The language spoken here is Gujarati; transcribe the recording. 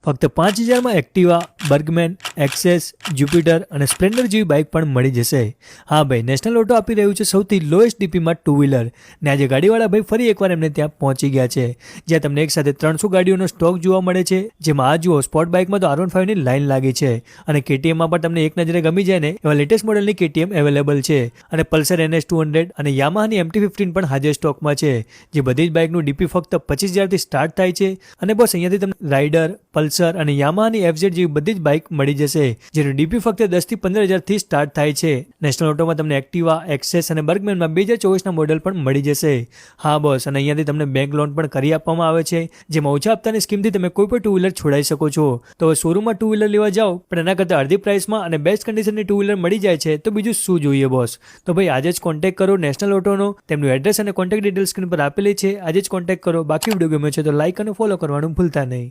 ફક્ત 5,000માં એક્ટિવા, બર્ગમેન, એક્સેસ, જ્યુપિટર અને સ્પ્લેન્ડર જેવી બાઇક પણ મળી જશે. હા ભાઈ, નેશનલ ઓટો આપી રહ્યું છે સૌથી લોએસ્ટ ડીપીમાં ટુ વ્હીલર. ને આજે ગાડીવાળા ભાઈ ફરી એકવાર એમને ત્યાં પહોંચી ગયા છે, જ્યાં તમને એક સાથે 300 ગાડીઓનો સ્ટોક જોવા મળે છે. જેમાં આ જુઓ, સ્પોર્ટ બાઇકમાં તો R15ની લાઇન લાગી છે અને KTMમાં પણ તમને એક નજરે ગમી જાય ને એવા લેટેસ્ટ મોડલની KTM અવેલેબલ છે. અને પલ્સર NS200 અને યામાહાની MT-15 પણ હાજર સ્ટોકમાં છે. જે બધી જ બાઇકનું ડીપી ફક્ત 25,000થી સ્ટાર્ટ થાય છે. અને બસ અહીંયાથી તમને રાઇડર, પલ્સર અને યામાહાની FZ જેવી બધી જ બાઇક મળી જશે, જેનું ડીપી ફક્ત 10,000થી 15,000થી સ્ટાર્ટ થાય છે. નેશનલ ઓટોમાં તમને એક્ટિવા, એક્સેસ અને બર્ગમેનમાં 2024ના મોડલ પણ મળી જશે. હા બોસ, અને અહીંયાથી તમને બેંક લોન પણ કરી આપવામાં આવે છે, જેમાં ઓછા હપ્તાની સ્કીમથી તમે કોઈ પણ ટુ વ્હીલર છોડાઈ શકો છો. તો શોરૂમમાં ટુ વ્હીલર લેવા જાઓ પણ એના કરતાં અડધી પ્રાઇસમાં અને બેસ્ટ કન્ડિશનની ટુ વ્હીલર મળી જાય છે, તો બીજું શું જોઈએ બોસ. તો ભાઈ આજે જ કોન્ટેક્ટ કરો નેશનલ ઓટોનો. તેમનું એડ્રેસ અને કોન્ટેક્ટ ડિટેલ્સ સ્ક્રીન પર આપેલી છે. આજે જ કોન્ટેક્ટ કરો. બાકી વિડીયો ગમ્યો છે તો લાઇક અને ફોલો કરવાનું ભૂલતા નહીં.